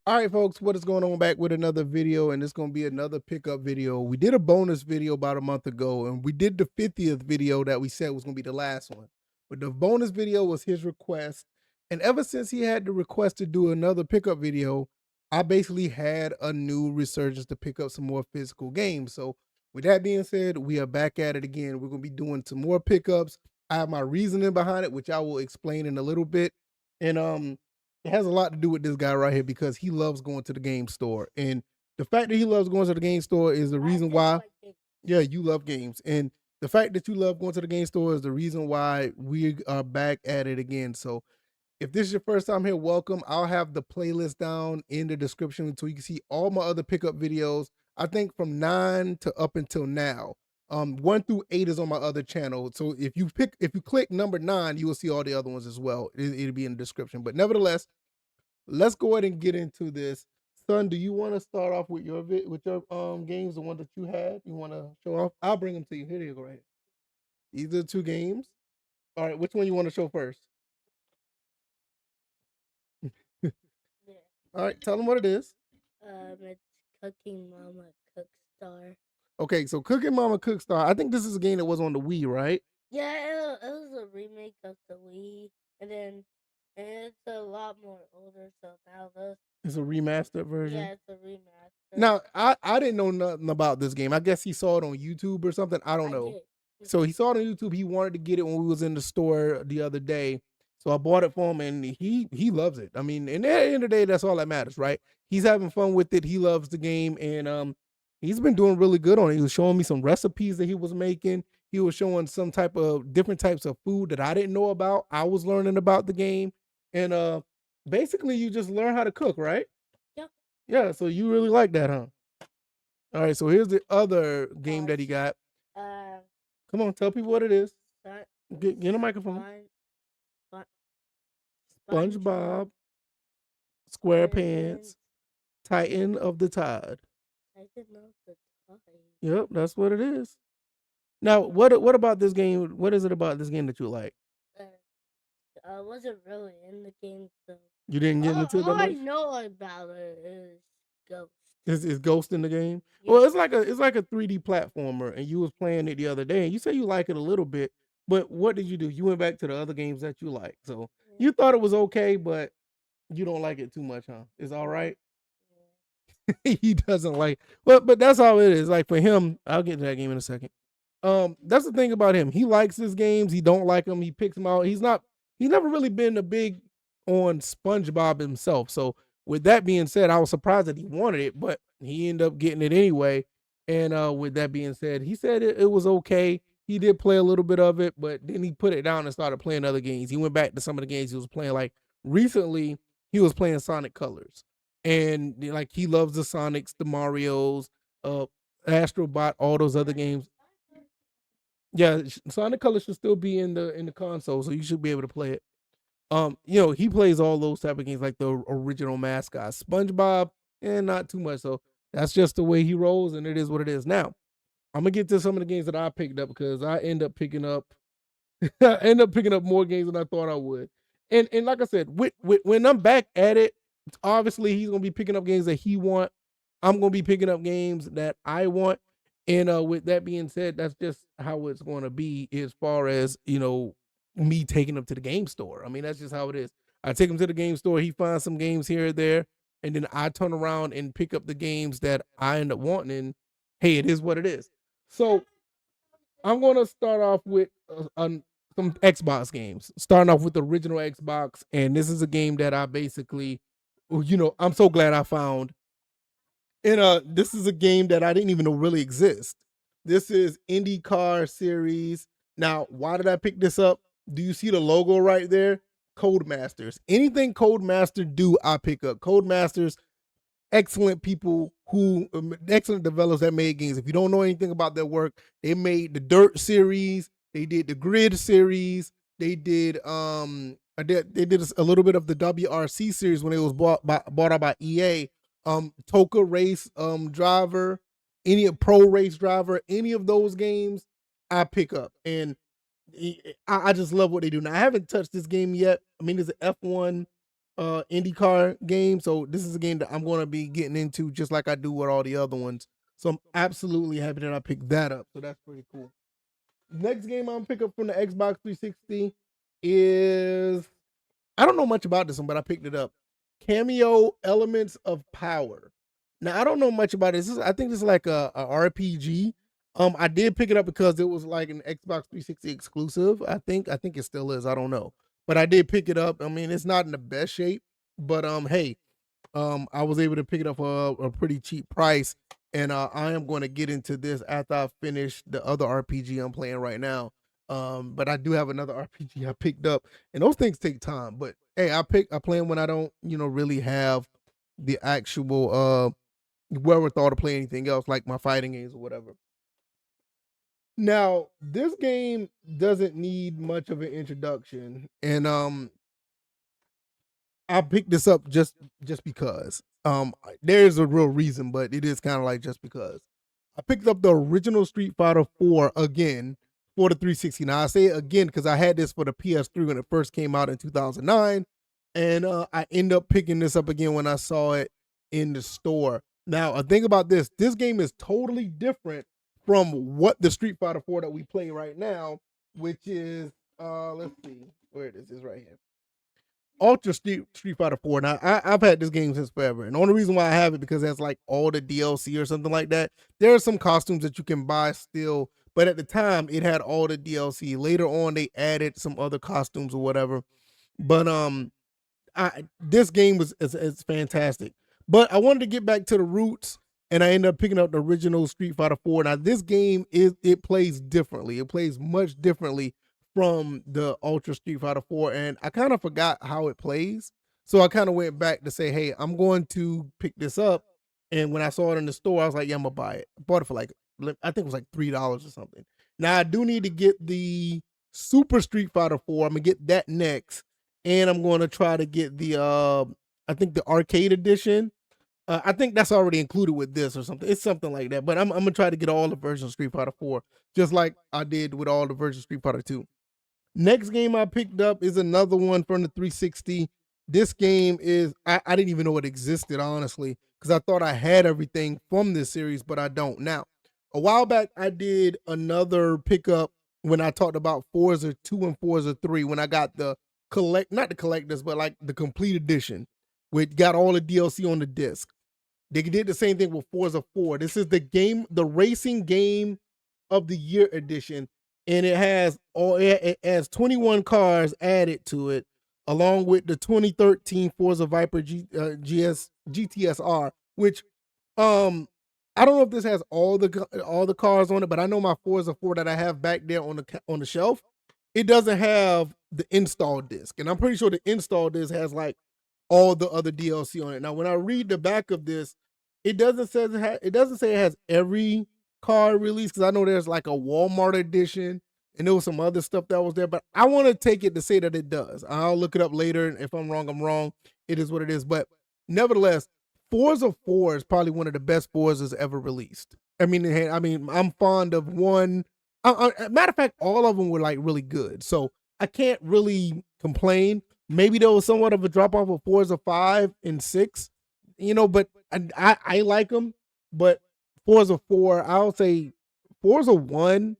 All right, folks, what is going on? Back with another video, and it's going to be another pickup video. We did a bonus video about a month ago, and we did the 50th video that we said was going to be the last one. But the bonus video was his request. And ever since he had the request to do another pickup video, I basically had a new resurgence to pick up some more physical games. So, with that being said, we are back at it again. We're going to be doing some more pickups. I have my reasoning behind it, which I will explain in a little bit. And it has a lot to do with this guy right here because he loves going to the game store. And the fact that he loves going to the game store is the reason why. Yeah, you love games. And the fact that you love going to the game store is the reason why we are back at it again. So if this is your first time here, welcome. I'll have the playlist down in the description so you can see all my other pickup videos. I think from 9 to up until now. 1 through 8 is on my other channel. So if you click number 9, you will see all the other ones as well. It'll be in the description. But nevertheless, let's go ahead and get into this. Son, do you want to start off with your games, the one that you had? You want to show off? I'll bring them to you. Here you go, right here. These are the 2 games. All right, which one you want to show first? All right, tell them what it is. It's Cooking Mama Cookstar. Okay, so Cooking Mama Cookstar. I think this is a game that was on the Wii, right? Yeah, it was a remake of the Wii, and it's a lot more older. So now It's a remastered version. Yeah, it's a remaster. Now, I didn't know nothing about this game. I guess he saw it on YouTube or something. I don't know. So he saw it on YouTube. He wanted to get it when we was in the store the other day. So I bought it for him, and he loves it. I mean, and at the end of the day, that's all that matters, right? He's having fun with it. He loves the game, and he's been doing really good on it. He was showing me some recipes that he was making. He was showing some type of different types of food that I didn't know about. I was learning about the game, and basically, you just learn how to cook, right? Yeah. Yeah. So you really like that, huh? All right. So here's the other game that he got. Come on, tell people what it is. Get a microphone. SpongeBob SquarePants Titan of the Tide. Titan of the Tide. Yep, that's what it is. Now, what about this game? What is it about this game that you like? I wasn't really in the game, so you didn't get into it that all I much? know about it is Ghost. Is Ghost in the game? Yeah. Well, it's like a 3D platformer, and you was playing it the other day, and you say you like it a little bit, but what did you do? You went back to the other games that you like. So you thought it was okay, but you don't like it too much, huh? It's all right. He doesn't like, but that's how it is. Like for him, I'll get to that game in a second. That's the thing about him. He likes his games. He don't like them. He picks them out. He's never really been a big on SpongeBob himself. So with that being said, I was surprised that he wanted it, but he ended up getting it anyway. And with that being said, he said it was okay. He did play a little bit of it, but then he put it down and started playing other games. He went back to some of the games he was playing. Like recently, he was playing Sonic Colors, and like he loves the Sonics, the Marios, Astrobot, all those other games. Yeah, Sonic Colors should still be in the console, so you should be able to play it. He plays all those type of games like the original mascot. SpongeBob, and not too much. So that's just the way he rolls, and it is what it is. Now, I'm gonna get to some of the games that I picked up because I end up picking up more games than I thought I would. And like I said, when I'm back at it, obviously he's gonna be picking up games that he want. I'm gonna be picking up games that I want. And with that being said, that's just how it's gonna be as far as me taking him to the game store. I mean, that's just how it is. I take him to the game store, he finds some games here or there, and then I turn around and pick up the games that I end up wanting. And hey, it is what it is. So I'm gonna start off with some Xbox games. Starting off with the original Xbox, and this is a game that I basically, I'm so glad I found. And this is a game that I didn't even know really exist. This is IndyCar Series. Now, why did I pick this up? Do you see the logo right there? Codemasters. Anything Codemaster do, I pick up. Codemasters, excellent people excellent developers that made games. If you don't know anything about their work, they made the Dirt series, they did the Grid series, they did they did a little bit of the WRC series when it was bought out by EA. Toka Race Driver, any Pro Race Driver, any of those games, I pick up, and I just love what they do. Now I haven't touched this game yet. I mean, it's an F1 IndyCar game. So this is a game that I'm going to be getting into just like I do with all the other ones. So I'm absolutely happy that I picked that up. So that's pretty cool. Next game I'm gonna pick up from the Xbox 360 is, I don't know much about this one, but I picked it up. Cameo Elements of Power. Now I don't know much about this. I think this is like a RPG. I did pick it up because it was like an Xbox 360 exclusive. I think it still is. I don't know, but I did pick it up. I mean, it's not in the best shape, but hey, I was able to pick it up for a pretty cheap price, and I am going to get into this after I finish the other RPG I'm playing right now. But I do have another RPG I picked up, and those things take time. But hey, I play them when I don't, really have the actual wherewithal to play anything else, like my fighting games or whatever. Now, this game doesn't need much of an introduction, and I picked this up just because. There's a real reason, but it is kind of like just because. I picked up the original Street Fighter 4 again for the 360. Now I say it again because I had this for the PS3 when it first came out in 2009, and I end up picking this up again when I saw it in the store. Now, a thing about this game is totally different from what the Street Fighter 4 that we play right now, which is let's see where it is. It's right here. Ultra Street Fighter 4. Now I've had this game since forever, and the only reason why I have it because that's like all the DLC or something like that. There are some costumes that you can buy still, but at the time it had all the DLC. Later on, they added some other costumes or whatever. But this game is fantastic. But I wanted to get back to the roots, and I ended up picking up the original Street Fighter 4. Now this game it plays differently. It plays much differently from the Ultra Street Fighter 4, and I kind of forgot how it plays. So I kind of went back to say, hey, I'm going to pick this up. And when I saw it in the store, I was like, yeah, I'm gonna buy it. I bought it for like, I think it was like $3 or something. Now I do need to get the Super Street Fighter 4. I'm gonna get that next, and I'm going to try to get the I think the arcade edition. I think that's already included with this or something. It's something like that. But I'm gonna try to get all the versions of Street Fighter 4, just like I did with all the versions of Street Fighter 2. Next game I picked up is another one from the 360. This game is, I didn't even know it existed, honestly, because I thought I had everything from this series, but I don't. Now, a while back, I did another pickup when I talked about Forza 2 and Forza 3, when I got the not the collectors, but like the complete edition, which got all the DLC on the disc. They did the same thing with Forza 4. This is the racing game of the year edition, and it has 21 cars added to it, along with the 2013 Forza Viper GTSR, which I don't know if this has all the cars on it, but I know my Forza 4 that I have back there on the shelf, it doesn't have the install disc, and I'm pretty sure the install disc has like all the other DLC on it. Now, when I read the back of this, it doesn't say it has every car release, because I know there's like a Walmart edition and there was some other stuff that was there, but I want to take it to say that it does. I'll look it up later, and if I'm wrong, I'm wrong. It is what it is. But nevertheless, Forza 4 is probably one of the best Forzas ever released. I'm fond of one. Matter of fact, all of them were like really good, so I can't really complain. Maybe there was somewhat of a drop off of Forza 5 and 6, but I like them. But Forza 4, I'll say Forza 1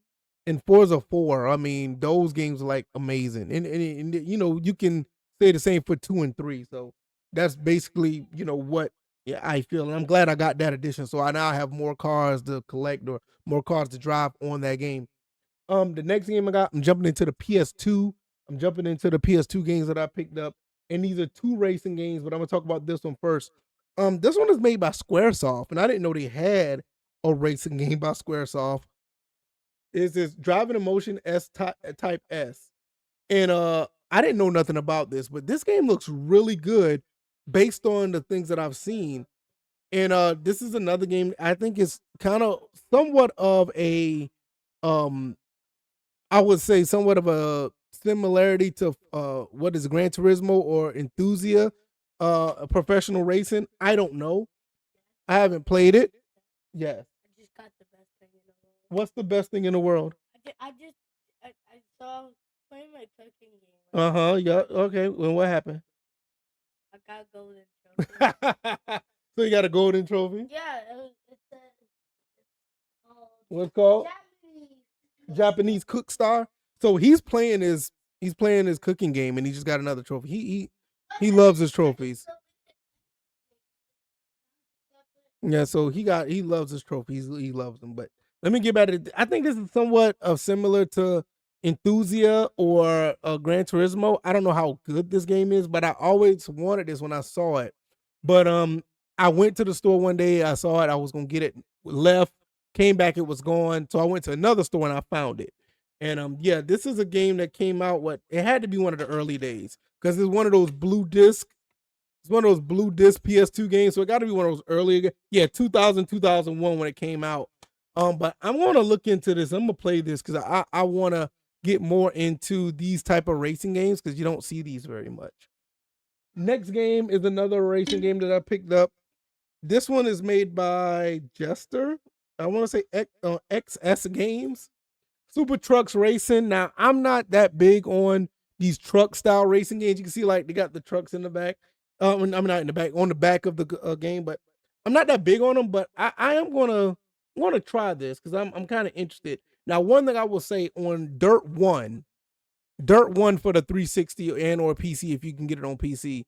and Forza 4, I mean, those games are like amazing. And you can say the same for 2 and 3. So that's basically, what, yeah, I feel. And I'm glad I got that edition. So I now have more cars to collect or more cars to drive on that game. The next game I got, I'm jumping into the PS2. I'm jumping into the PS2 games that I picked up, and these are two racing games. But I'm gonna talk about this one first. This one is made by SquareSoft, and I didn't know they had a racing game by SquareSoft. Is this Driving Emotion Type S? And I didn't know nothing about this, but this game looks really good based on the things that I've seen. And this is another game I think is kind of somewhat of a um I would say somewhat of a similarity to what is Gran Turismo or Enthusia, professional racing. I don't know. I haven't played it. Yes. I just got the best thing in the world. What's the best thing in the world? I saw playing my cooking game. Uh huh. Yeah. Okay. Well, what happened? got a golden trophy. So you got a golden trophy? Yeah, it says it's called What's called? Japanese Cook Star. So he's playing his cooking game and he just got another trophy. He loves his trophies. Yeah, so he loves his trophies. He loves them. But let me get back to it. I think this is somewhat of similar to Enthusia or Gran Turismo. I don't know how good this game is, but I always wanted this when I saw it. But I went to the store one day, I saw it, I was gonna get it, left, came back, it was gone. So I went to another store and I found it. And yeah, this is a game that came out, what it had to be one of the early days because it's one of those blue disc. It's one of those blue disc PS2 games, so it got to be one of those earlier. Yeah, 2000, 2001 when it came out. But I'm gonna look into this. I'm gonna play this because I want to get more into these type of racing games because you don't see these very much. Next game is another racing game that I picked up. This one is made by Jester. I want to say XS Games. Super Trucks Racing. Now, I'm not that big on these truck style racing games. You can see like they got the trucks in the back. I'm not in the back, on the back of the game, but I'm not that big on them. But I am gonna try this because I'm kind of interested. Now, one thing I will say on Dirt One for the 360 and or PC if you can get it on PC.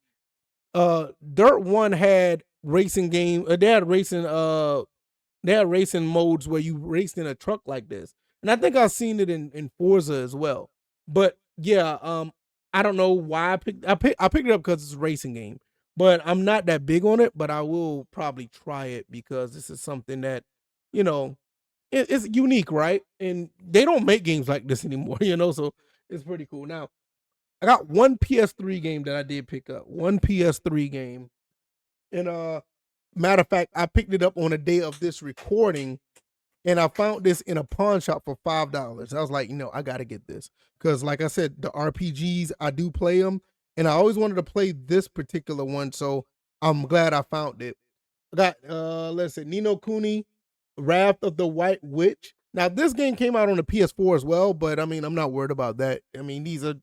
Dirt One had racing game. They had racing modes where you raced in a truck like this, and I think I've seen it in Forza as well. But yeah, I don't know why I picked it up because it's a racing game, but I'm not that big on it. But I will probably try it because this is something that you know it's unique, right? And they don't make games like this anymore, so it's pretty cool. Now I got one PS3 game that I did pick up, one PS3 game, and matter of fact, I picked it up on the day of this recording, and I found this in a pawn shop for $5. I was like, I gotta get this because, like I said, the RPGs I do play them, and I always wanted to play this particular one, so I'm glad I found it. I got let's see, Nino Kuni, Wrath of the White Witch. Now this game came out on the PS4 as well, but I mean I'm not worried about that. I mean these are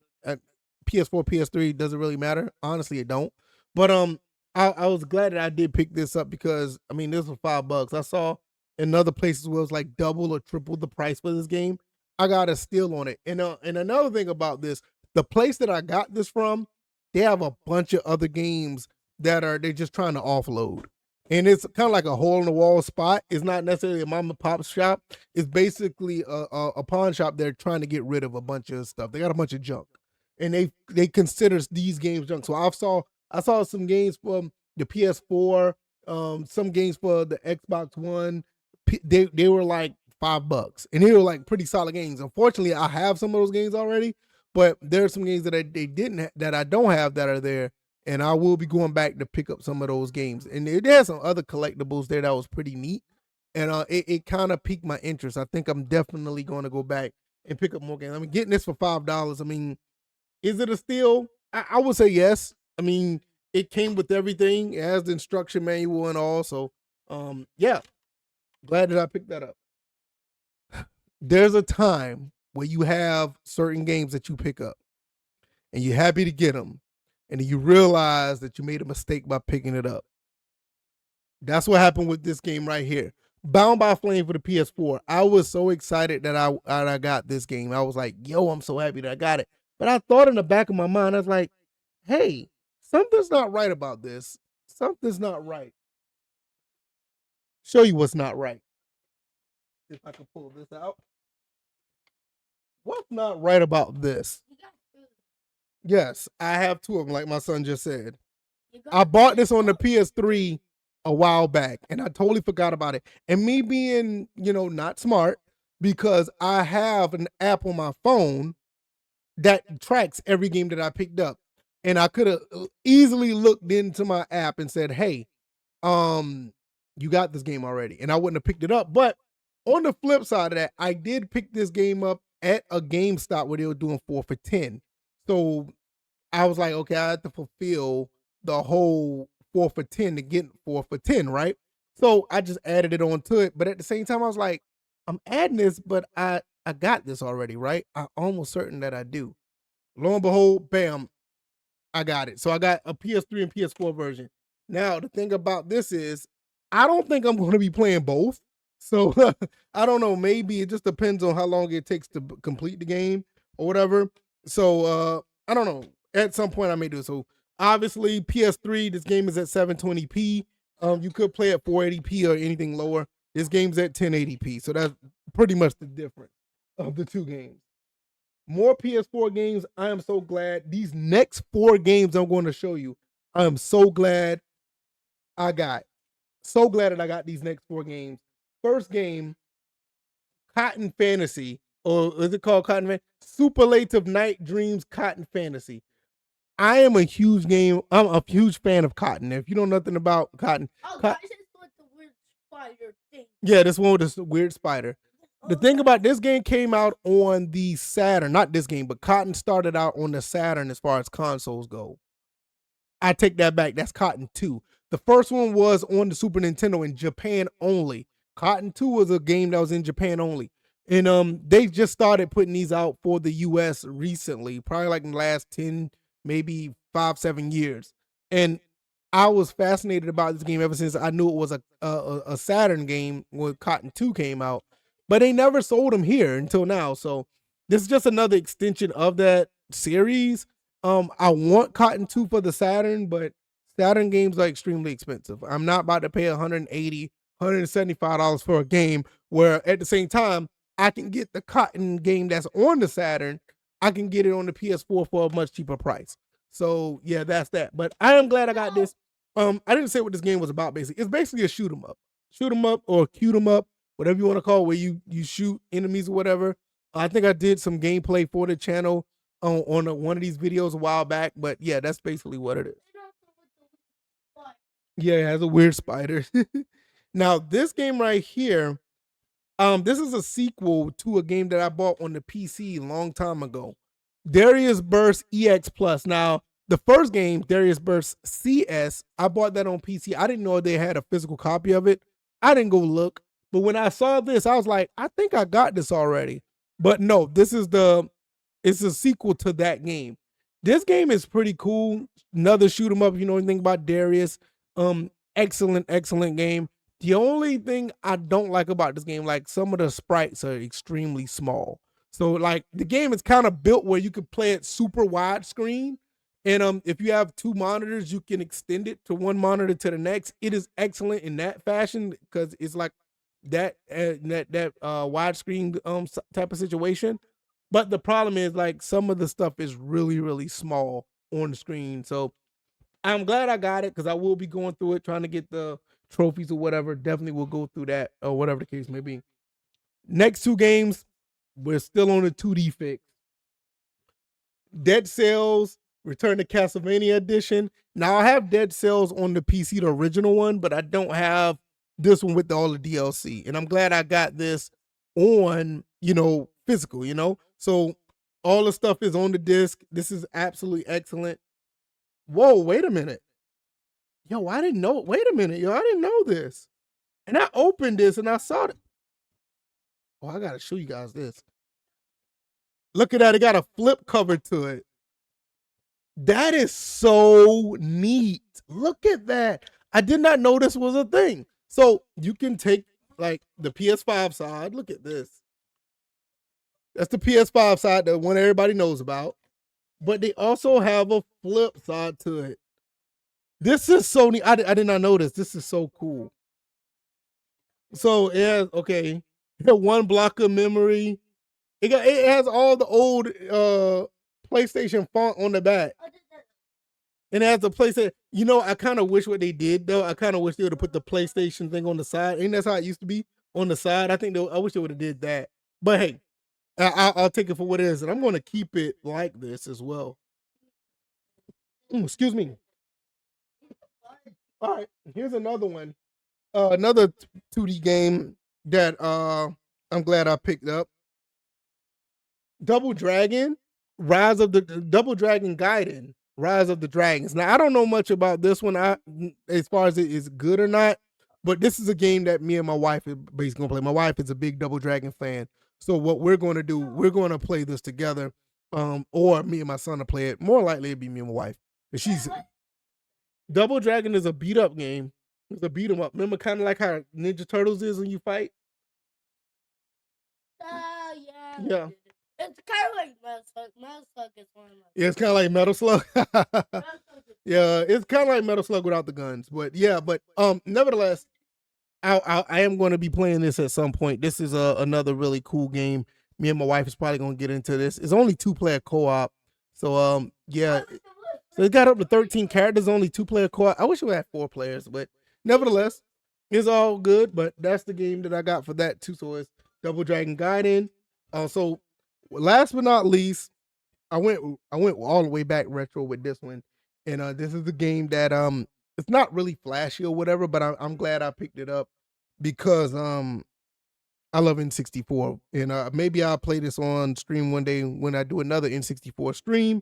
PS4, PS3 doesn't really matter. Honestly, it don't. But I was glad that I did pick this up because I mean this was $5. I saw in other places where it was like double or triple the price for this game. I got a steal on it. And another thing about this, the place that I got this from, they have a bunch of other games that they're just trying to offload. And it's kind of like a hole in the wall spot. It's not necessarily a mom and pop shop. It's basically a pawn shop. They're trying to get rid of a bunch of stuff. They got a bunch of junk, and they consider these games junk. So I saw some games from the PS4, some games for the Xbox One. They were like $5, and they were like pretty solid games. Unfortunately, I have some of those games already, but there are some games that they didn't that I don't have that are there, and I will be going back to pick up some of those games. And it has some other collectibles there that was pretty neat, and it kind of piqued my interest. I think I'm definitely going to go back and pick up more games. I mean, getting this for $5. I mean, is it a steal? I would say yes. I mean, it came with everything. It has the instruction manual and all. So, yeah, glad that I picked that up. There's a time where you have certain games that you pick up and you're happy to get them, and then you realize that you made a mistake by picking it up. That's what happened with this game right here. Bound by Flame for the PS4. I was so excited that I got this game. I was like, yo, I'm so happy that I got it. But I thought in the back of my mind, I was like, hey, something's not right about this. Something's not right. Show you what's not right. If I can pull this out. What's not right about this? Yes, I have two of them, like my son just said. I bought this on the PS3 a while back, and I totally forgot about it. And me being, not smart, because I have an app on my phone that tracks every game that I picked up. And I could have easily looked into my app and said, hey, you got this game already. And I wouldn't have picked it up. But on the flip side of that, I did pick this game up at a GameStop where they were doing 4 for 10. So I was like, okay, I have to fulfill the whole 4 for 10 to get 4 for 10, right? So I just added it onto it. But at the same time, I was like, I'm adding this, but I got this already, right? I'm almost certain that I do. Lo and behold, bam, I got it. So I got a PS3 and PS4 version. Now the thing about this is, I don't think I'm going to be playing both. So I don't know. Maybe it just depends on how long it takes to complete the game or whatever. So I don't know. At some point I may do it. So obviously PS3, this game is at 720p. You could play at 480p or anything lower. This game's at 1080p. So that's pretty much the difference of the two games. More PS4 games. I am so glad. These next 4 games I'm going to show you, I am so glad I got. So glad that I got these next 4 games. First game, Cotton Fantasy, or is it called Cotton Fantasy? Superlative Night Dreams Cotton Fantasy. I am a huge game. I'm a huge fan of Cotton. If you know nothing about Cotton, guys, it's with the weird spider thing. Yeah, this one with this weird spider. The thing about this game came out on the Saturn, not this game, but Cotton started out on the Saturn as far as consoles go. I take that back. That's Cotton 2. The first one was on the Super Nintendo in Japan only. Cotton 2 was a game that was in Japan only. And they just started putting these out for the US recently, probably like in the last 10, maybe 5-7 years. And I was fascinated about this game ever since I knew it was a Saturn game when Cotton 2 came out. But they never sold them here until now. So this is just another extension of that series. I want Cotton 2 for the Saturn, but Saturn games are extremely expensive. I'm not about to pay $180, $175 for a game where at the same time I can get the Cotton game that's on the Saturn. I can get it on the PS4 for a much cheaper price. So yeah, that's that. But I am glad I got this. I didn't say what this game was about. Basically, it's basically a shoot 'em up or cute 'em up, whatever you want to call it, where you shoot enemies or whatever. I think I did some gameplay for the channel on one of these videos a while back, but yeah, that's basically what it is. Yeah, it has a weird spider. Now this game right here, this is a sequel to a game that I bought on the PC a long time ago. Darius Burst EX Plus. Now, the first game, Darius Burst CS, I bought that on PC. I didn't know they had a physical copy of it. I didn't go look. But when I saw this, I was like, I think I got this already. But no, it's a sequel to that game. This game is pretty cool. Another shoot 'em up. If you know anything about Darius, excellent game. The only thing I don't like about this game, like some of the sprites are extremely small. So like the game is kind of built where you could play it super widescreen. And if you have 2 monitors, you can extend it to one monitor to the next. It is excellent in that fashion because it's like that widescreen type of situation. But the problem is like some of the stuff is really small on the screen. So I'm glad I got it because I will be going through it trying to get the trophies or whatever. Definitely will go through that or whatever the case may be. Next 2 games, we're still on the 2D fix. Dead Cells Return to Castlevania Edition. Now I have Dead Cells on the PC, the original one, but I don't have this one with all the DLC. And I'm glad I got this on, physical, So all the stuff is on the disc. This is absolutely excellent. Whoa, wait a minute. Yo, I didn't know. Wait a minute, yo, I didn't know this. And I opened this and I saw it. Oh, I gotta show you guys this. Look at that. It got a flip cover to it. That is so neat. Look at that. I did not know this was a thing. So you can take like the PS5 side. Look at this. That's the PS5 side, the one everybody knows about. But they also have a flip side to it. This is so neat. I did not know this. This is so cool. So yeah, okay. 1 block of memory. It has all the old PlayStation font on the back. And it has the PlayStation. I kind of wish what they did though. I kind of wish they would have put the PlayStation thing on the side. And that's how it used to be on the side. I wish they would have did that. But hey, I'll take it for what it is, and I'm going to keep it like this as well. Excuse me. All right, here's another one. Another 2D game that I'm glad I picked up. Double Dragon, Double Dragon Gaiden, Rise of the Dragons. Now I don't know much about this one, as far as it is good or not, but this is a game that me and my wife is basically gonna play. My wife is a big Double Dragon fan, so what we're going to do, we're going to play this together, or me and my son to play it. More likely, it'd be me and my wife. And she's Double Dragon is a beat up game. It's a beat 'em up. Remember, kind of like how Ninja Turtles is when you fight. Yeah. Yeah, It's kind of like Metal Slug. Metal Slug is one of my. yeah, it's kind of like Metal Slug. Metal Slug is Yeah, it's kind of like Metal Slug without the guns. But yeah, but nevertheless, I am going to be playing this at some point. This is another really cool game. Me and my wife is probably going to get into this. It's only 2-player co-op, so yeah. So it got up to 13 characters, only 2-player co-op. I wish we had 4 players, but nevertheless, it's all good. But that's the game that I got for that too. So it's Double Dragon Gaiden. So last but not least, I went all the way back retro with this one, and this is a game that it's not really flashy or whatever, but I'm glad I picked it up because I love N64, and maybe I'll play this on stream one day when I do another N64 stream,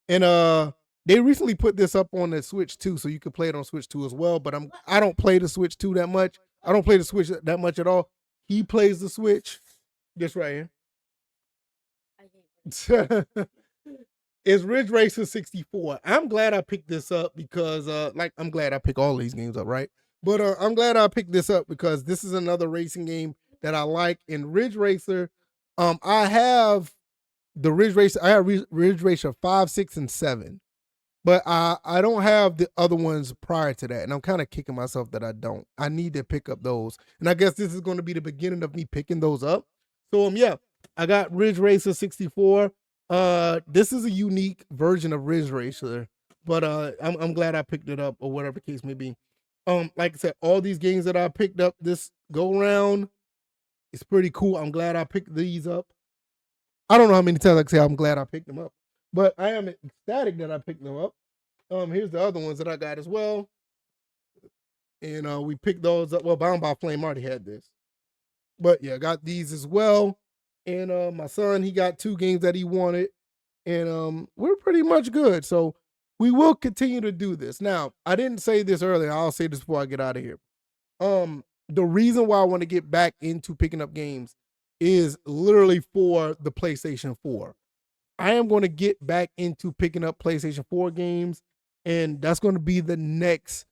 and they recently put this up on the Switch too, so you can play it on Switch 2 as well. But I don't play the Switch 2 that much. I don't play the Switch that much at all. He plays the Switch. This right here. I hate it. It's Ridge Racer 64. I'm glad I picked this up because like I'm glad I pick all these games up, right? But I'm glad I picked this up because this is another racing game that I like. In Ridge Racer, I have the Ridge Racer. I have Ridge Racer 5, 6, and 7. But I don't have the other ones prior to that, and I'm kind of kicking myself that I don't. I need to pick up those, and I guess this is going to be the beginning of me picking those up. So yeah, I got Ridge Racer 64. This is a unique version of Ridge Racer, but I'm glad I picked it up or whatever case may be. Like I said, all these games that I picked up this go round, it's pretty cool. I'm glad I picked these up. I don't know how many times I can say I'm glad I picked them up, but I am ecstatic that I picked them up. Here's the other ones that I got as well. And we picked those up. Well, Bound by Flame already had this. But yeah, I got these as well. And my son, he got 2 games that he wanted. And we're pretty much good. So we will continue to do this. Now, I didn't say this earlier. I'll say this before I get out of here. The reason why I want to get back into picking up games is literally for the PlayStation 4. I am going to get back into picking up PlayStation 4 games, and that's going to be the next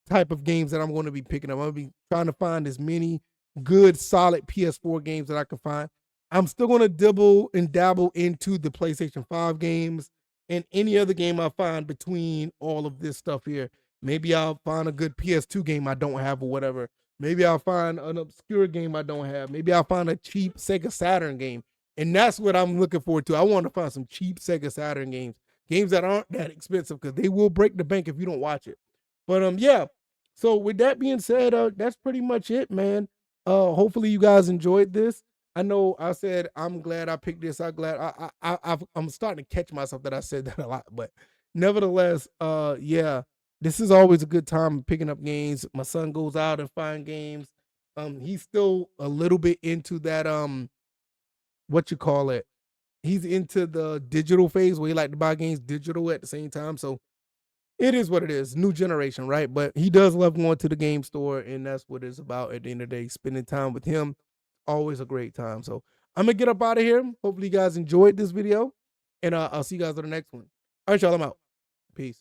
type of games that I'm going to be picking up. I'm going to be trying to find as many good, solid PS4 games that I can find. I'm still going to dibble and dabble into the PlayStation 5 games and any other game I find between all of this stuff here. Maybe I'll find a good PS2 game I don't have or whatever. Maybe I'll find an obscure game I don't have. Maybe I'll find a cheap Sega Saturn game. And that's what I'm looking forward to. I want to find some cheap Sega Saturn games that aren't that expensive because they will break the bank if you don't watch it. But yeah. So with that being said, that's pretty much it, man. Hopefully you guys enjoyed this. I know I said I'm glad I picked this. I'm glad I'm starting to catch myself that I said that a lot, but nevertheless, yeah, this is always a good time picking up games. My son goes out and find games. He's still a little bit into that what you call it. He's into the digital phase where he like to buy games digital at the same time. So it is what it is. New generation, right? But he does love going to the game store, and that's what it's about at the end of the day. Spending time with him, always a great time. So I'm gonna get up out of here. Hopefully, you guys enjoyed this video, and I'll see you guys on the next one. All right, y'all. I'm out. Peace.